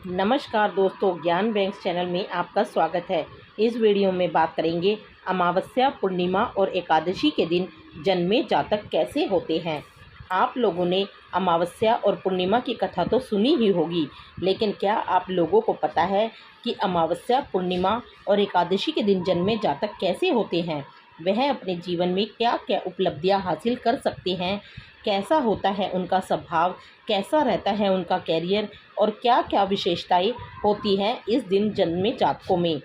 नमस्कार दोस्तों, ज्ञान बैंक्स चैनल में आपका स्वागत है। इस वीडियो में बात करेंगे अमावस्या, पूर्णिमा और एकादशी के दिन जन्मे जातक कैसे होते हैं। आप लोगों ने अमावस्या और पूर्णिमा की कथा तो सुनी ही होगी, लेकिन क्या आप लोगों को पता है कि अमावस्या, पूर्णिमा और एकादशी के दिन जन्मे जातक कैसे होते हैं, वह अपने जीवन में क्या क्या उपलब्धियां हासिल कर सकते हैं, कैसा होता है उनका स्वभाव, कैसा रहता है उनका कैरियर और क्या क्या विशेषताएं होती हैं इस दिन जन्मे जातकों में।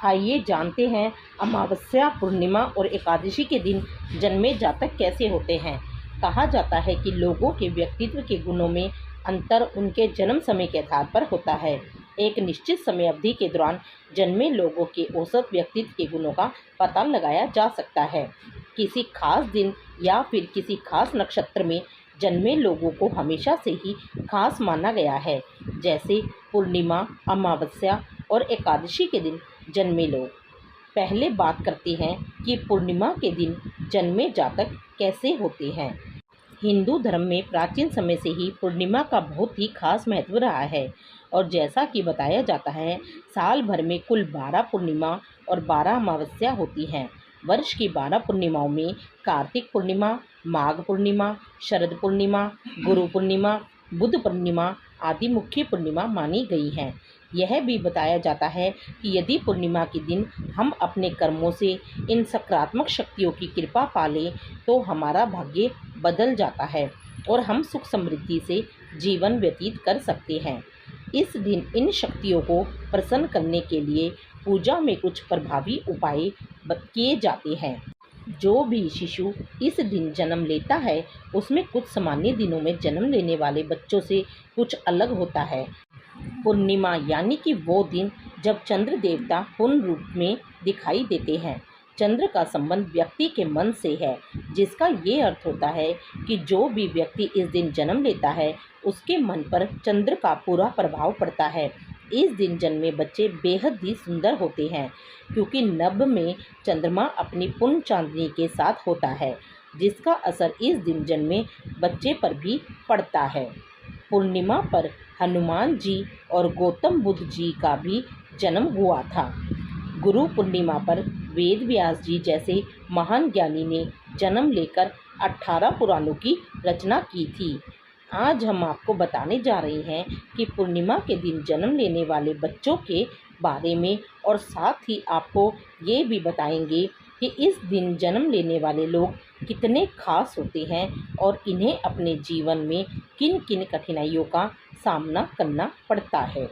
आइए जानते हैं अमावस्या, पूर्णिमा और एकादशी के दिन जन्मे जातक कैसे होते हैं। कहा जाता है कि लोगों के व्यक्तित्व के गुणों में अंतर उनके जन्म समय के आधार पर होता है। एक निश्चित समय अवधि के दौरान जन्मे लोगों के औसत व्यक्तित्व के गुणों का पता लगाया जा सकता है। किसी खास दिन या फिर किसी खास नक्षत्र में जन्मे लोगों को हमेशा से ही खास माना गया है। जैसे पूर्णिमा, अमावस्या और एकादशी के दिन जन्मे लोग। पहले बात करते हैं कि पूर्णिमा के दिन जन्मे जातक कैसे होते हैं। हिंदू धर्म में प्राचीन समय से ही पूर्णिमा का बहुत ही खास महत्व रहा है और जैसा कि बताया जाता है, साल भर में कुल 12 पूर्णिमा और 12 अमावस्या होती हैं। वर्ष की 12 पूर्णिमाओं में कार्तिक पूर्णिमा, माघ पूर्णिमा, शरद पूर्णिमा, गुरु पूर्णिमा, बुद्ध पूर्णिमा आदि मुख्य पूर्णिमा मानी गई हैं। यह भी बताया जाता है कि यदि पूर्णिमा के दिन हम अपने कर्मों से इन सकारात्मक शक्तियों की कृपा पा लें तो हमारा भाग्य बदल जाता है और हम सुख समृद्धि से जीवन व्यतीत कर सकते हैं। इस दिन इन शक्तियों को प्रसन्न करने के लिए पूजा में कुछ प्रभावी उपाय किए जाते हैं। जो भी शिशु इस दिन जन्म लेता है उसमें कुछ सामान्य दिनों में जन्म लेने वाले बच्चों से कुछ अलग होता है। पूर्णिमा यानी कि वो दिन जब चंद्र देवता पूर्ण रूप में दिखाई देते हैं। चंद्र का संबंध व्यक्ति के मन से है, जिसका ये अर्थ होता है कि जो भी व्यक्ति इस दिन जन्म लेता है उसके मन पर चंद्र का पूरा प्रभाव पड़ता है। इस दिन जन्मे बच्चे बेहद ही सुंदर होते हैं, क्योंकि नभ में चंद्रमा अपनी पूर्ण चांदनी के साथ होता है, जिसका असर इस दिन जन्मे बच्चे पर भी पड़ता है। पूर्णिमा पर हनुमान जी और गौतम बुद्ध जी का भी जन्म हुआ था। गुरु पूर्णिमा पर वेद व्यास जी जैसे महान ज्ञानी ने जन्म लेकर 18 पुराणों की रचना की थी। आज हम आपको बताने जा रहे हैं कि पूर्णिमा के दिन जन्म लेने वाले बच्चों के बारे में और साथ ही आपको ये भी बताएंगे कि इस दिन जन्म लेने वाले लोग कितने खास होते हैं और इन्हें अपने जीवन में किन किन कठिनाइयों का सामना करना पड़ता है।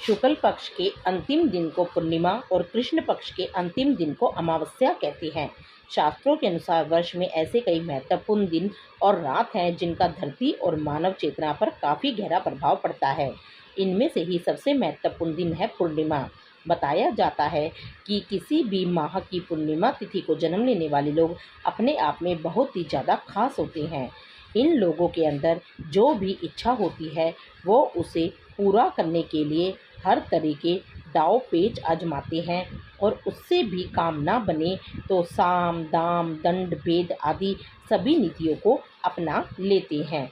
शुक्ल पक्ष के अंतिम दिन को पूर्णिमा और कृष्ण पक्ष के अंतिम दिन को अमावस्या कहते हैं। शास्त्रों के अनुसार वर्ष में ऐसे कई महत्वपूर्ण दिन और रात हैं जिनका धरती और मानव चेतना पर काफ़ी गहरा प्रभाव पड़ता है। इनमें से ही सबसे महत्वपूर्ण दिन है पूर्णिमा। बताया जाता है कि किसी भी माह की पूर्णिमा तिथि को जन्म लेने वाले लोग अपने आप में बहुत ही ज़्यादा खास होते हैं। इन लोगों के अंदर जो भी इच्छा होती है वो उसे पूरा करने के लिए हर तरीके दाव पेच आजमाते हैं और उससे भी काम ना बने तो साम, दाम, दंड, भेद आदि सभी नीतियों को अपना लेते हैं।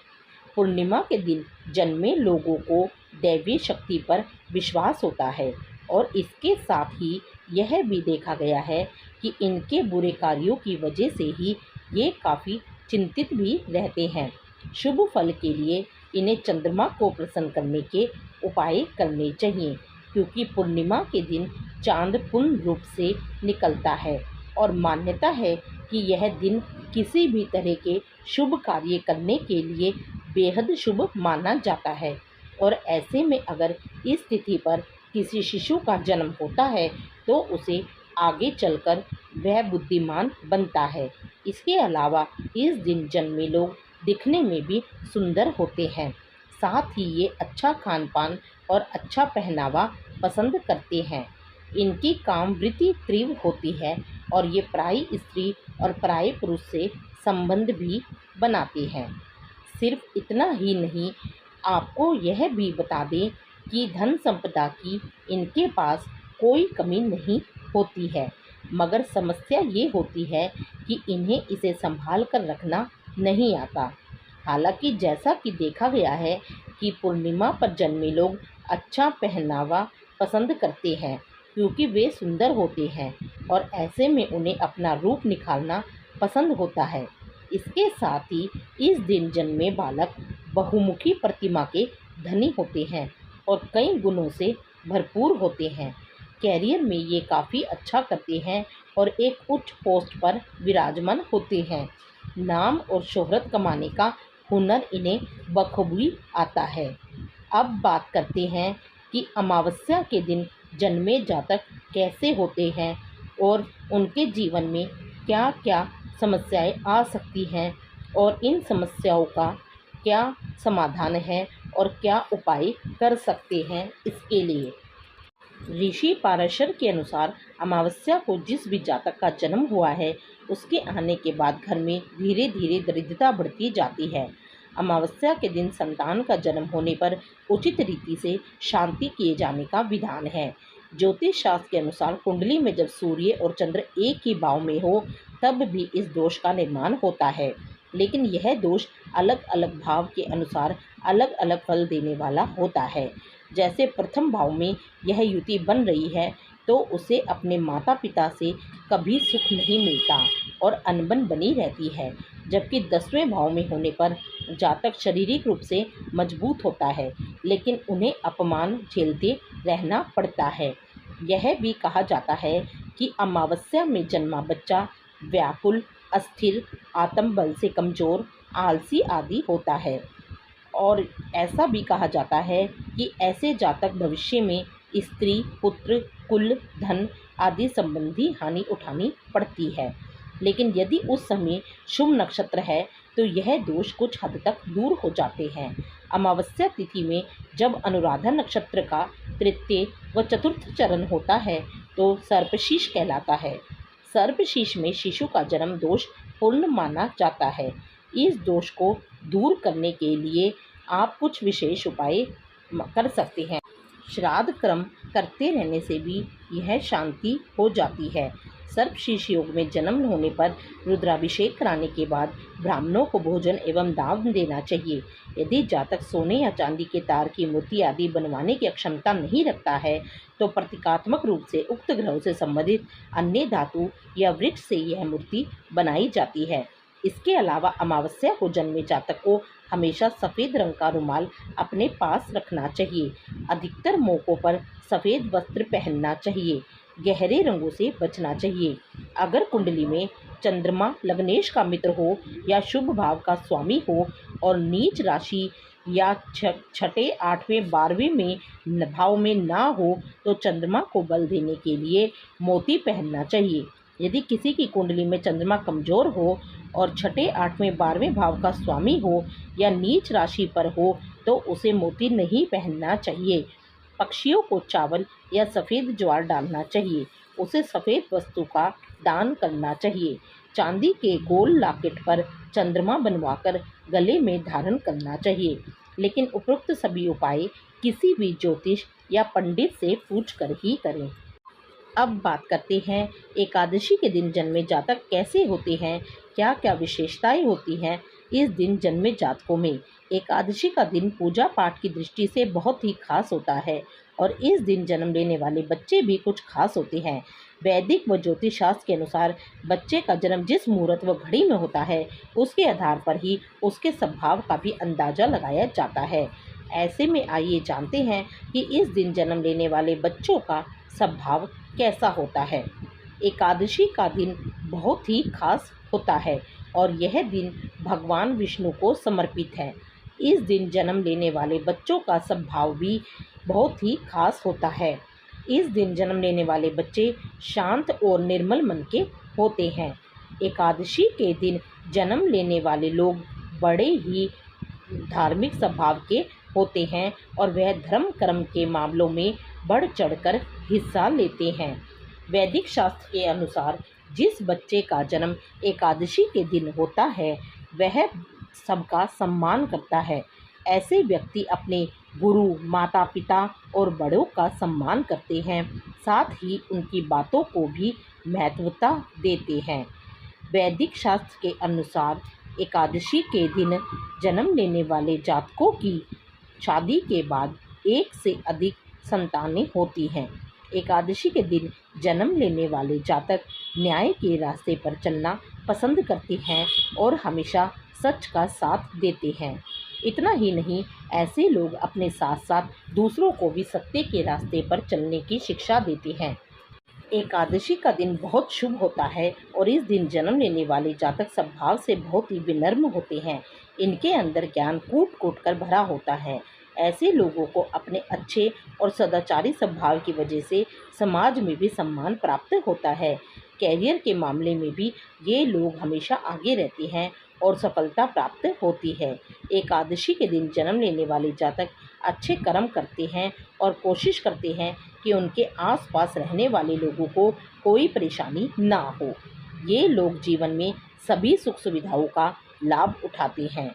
पूर्णिमा के दिन जन्मे लोगों को दैवीय शक्ति पर विश्वास होता है और इसके साथ ही यह भी देखा गया है कि इनके बुरे कार्यों की वजह से ही ये काफ़ी चिंतित भी रहते हैं। शुभ फल के लिए इन्हें चंद्रमा को प्रसन्न करने के उपाय करने चाहिए, क्योंकि पूर्णिमा के दिन चांद पूर्ण रूप से निकलता है और मान्यता है कि यह दिन किसी भी तरह के शुभ कार्य करने के लिए बेहद शुभ माना जाता है। और ऐसे में अगर इस तिथि पर किसी शिशु का जन्म होता है तो उसे आगे चलकर वह बुद्धिमान बनता है। इसके अलावा इस दिन जन्मे लोग दिखने में भी सुंदर होते हैं। साथ ही ये अच्छा खान पान और अच्छा पहनावा पसंद करते हैं। इनकी काम वृत्ति तीव्र होती है और ये पराई स्त्री और पराये पुरुष से संबंध भी बनाते हैं। सिर्फ इतना ही नहीं, आपको यह भी बता दें कि धन संपदा की इनके पास कोई कमी नहीं होती है, मगर समस्या ये होती है कि इन्हें इसे संभाल कर रखना नहीं आता। हालांकि जैसा कि देखा गया है कि पूर्णिमा पर जन्मे लोग अच्छा पहनावा पसंद करते हैं क्योंकि वे सुंदर होते हैं और ऐसे में उन्हें अपना रूप निखारना पसंद होता है। इसके साथ ही इस दिन जन्मे बालक बहुमुखी प्रतिमा के धनी होते हैं और कई गुणों से भरपूर होते हैं। कैरियर में ये काफ़ी अच्छा करते हैं और एक उच्च पोस्ट पर विराजमान होते हैं। नाम और शोहरत कमाने का हुनर इन्हें बखूबी आता है। अब बात करते हैं कि अमावस्या के दिन जन्मे जातक कैसे होते हैं और उनके जीवन में क्या क्या समस्याएं आ सकती हैं और इन समस्याओं का क्या समाधान है और क्या उपाय कर सकते हैं इसके लिए। ऋषि पाराशर के अनुसार अमावस्या को जिस भी जातक का जन्म हुआ है उसके आने के बाद घर में धीरे धीरे दरिद्रता बढ़ती जाती है। अमावस्या के दिन संतान का जन्म होने पर उचित रीति से शांति किए जाने का विधान है। ज्योतिष शास्त्र के अनुसार कुंडली में जब सूर्य और चंद्र एक ही भाव में हो तब भी इस दोष का निर्माण होता है, लेकिन यह दोष अलग अलग भाव के अनुसार अलग अलग फल देने वाला होता है। जैसे प्रथम भाव में यह युति बन रही है तो उसे अपने माता पिता से कभी सुख नहीं मिलता और अनबन बनी रहती है, जबकि 10वें भाव में होने पर जातक शारीरिक रूप से मजबूत होता है लेकिन उन्हें अपमान झेलते रहना पड़ता है। यह भी कहा जाता है कि अमावस्या में जन्मा बच्चा व्याकुल, अस्थिर, आत्मबल से कमज़ोर, आलसी आदि होता है और ऐसा भी कहा जाता है कि ऐसे जातक भविष्य में स्त्री, पुत्र, कुल, धन आदि संबंधी हानि उठानी पड़ती है। लेकिन यदि उस समय शुभ नक्षत्र है तो यह दोष कुछ हद तक दूर हो जाते हैं। अमावस्या तिथि में जब अनुराधा नक्षत्र का तृतीय व चतुर्थ चरण होता है तो सर्पशीष कहलाता है। सर्पशीष में शिशु का जन्म दोष पूर्ण माना जाता है। इस दोष को दूर करने के लिए आप कुछ विशेष उपाय कर सकते हैं। श्राद्ध कर्म करते रहने से भी यह शांति हो जाती है। सर्पशीष योग में जन्म होने पर रुद्राभिषेक कराने के बाद ब्राह्मणों को भोजन एवं दान देना चाहिए। यदि जातक सोने या चांदी के तार की मूर्ति आदि बनवाने की क्षमता नहीं रखता है तो प्रतीकात्मक रूप से उक्त ग्रहों से संबंधित अन्य धातु या वृक्ष से यह मूर्ति बनाई जाती है। इसके अलावा अमावस्या को जन्मे जातक को हमेशा सफ़ेद रंग का रुमाल अपने पास रखना चाहिए। अधिकतर मौक़ों पर सफ़ेद वस्त्र पहनना चाहिए। गहरे रंगों से बचना चाहिए। अगर कुंडली में चंद्रमा लग्नेश का मित्र हो या शुभ भाव का स्वामी हो और नीच राशि या छठे, 8वें, 12वें में भाव में ना हो तो चंद्रमा को बल देने के लिए मोती पहनना चाहिए। यदि किसी की कुंडली में चंद्रमा कमज़ोर हो और छठे, 8वें, 12वें भाव का स्वामी हो या नीच राशि पर हो तो उसे मोती नहीं पहनना चाहिए। पक्षियों को चावल या सफ़ेद ज्वार डालना चाहिए। उसे सफ़ेद वस्तु का दान करना चाहिए। चांदी के गोल लॉकेट पर चंद्रमा बनवाकर गले में धारण करना चाहिए। लेकिन उपरोक्त सभी उपाय किसी भी ज्योतिष या पंडित से पूछकर ही करें। अब बात करते हैं एकादशी के दिन जन्मे जातक कैसे होते हैं, क्या क्या विशेषताएं होती हैं इस दिन जन्मे जातकों में। एकादशी का दिन पूजा पाठ की दृष्टि से बहुत ही खास होता है और इस दिन जन्म लेने वाले बच्चे भी कुछ खास होते हैं। वैदिक व ज्योतिष शास्त्र के अनुसार बच्चे का जन्म जिस मुहूर्त व घड़ी में होता है उसके आधार पर ही उसके स्वभाव का भी अंदाज़ा लगाया जाता है। ऐसे में आइए जानते हैं कि इस दिन जन्म लेने वाले बच्चों का स्वभाव कैसा होता है। एकादशी का दिन बहुत ही खास होता है और यह दिन भगवान विष्णु को समर्पित है। इस दिन जन्म लेने वाले बच्चों का स्वभाव भी बहुत ही खास होता है। इस दिन जन्म लेने वाले बच्चे शांत और निर्मल मन के होते हैं। एकादशी के दिन जन्म लेने वाले लोग बड़े ही धार्मिक स्वभाव के होते हैं और वह धर्म कर्म के मामलों में बढ़ चढ़कर हिस्सा लेते हैं। वैदिक शास्त्र के अनुसार जिस बच्चे का जन्म एकादशी के दिन होता है वह सबका सम्मान करता है। ऐसे व्यक्ति अपने गुरु, माता पिता और बड़ों का सम्मान करते हैं, साथ ही उनकी बातों को भी महत्वता देते हैं। वैदिक शास्त्र के अनुसार एकादशी के दिन जन्म लेने वाले जातकों की शादी के बाद एक से अधिक संतानें होती हैं। एकादशी के दिन जन्म लेने वाले जातक न्याय के रास्ते पर चलना पसंद करते हैं और हमेशा सच का साथ देते हैं। इतना ही नहीं, ऐसे लोग अपने साथ साथ दूसरों को भी सत्य के रास्ते पर चलने की शिक्षा देते हैं। एकादशी का दिन बहुत शुभ होता है और इस दिन जन्म लेने वाले जातक स्वभाव से बहुत ही विनम्र होते हैं। इनके अंदर ज्ञान कूट कूट कर भरा होता है। ऐसे लोगों को अपने अच्छे और सदाचारी स्वभाव की वजह से समाज में भी सम्मान प्राप्त होता है। कैरियर के मामले में भी ये लोग हमेशा आगे रहते हैं और सफलता प्राप्त होती है। एकादशी के दिन जन्म लेने वाले जातक अच्छे कर्म करते हैं और कोशिश करते हैं कि उनके आसपास रहने वाले लोगों को कोई परेशानी ना हो। ये लोग जीवन में सभी सुख सुविधाओं का लाभ उठाते हैं।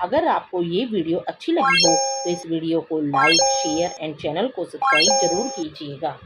अगर आपको ये वीडियो अच्छी लगी हो तो इस वीडियो को लाइक, शेयर एंड चैनल को सब्सक्राइब जरूर कीजिएगा।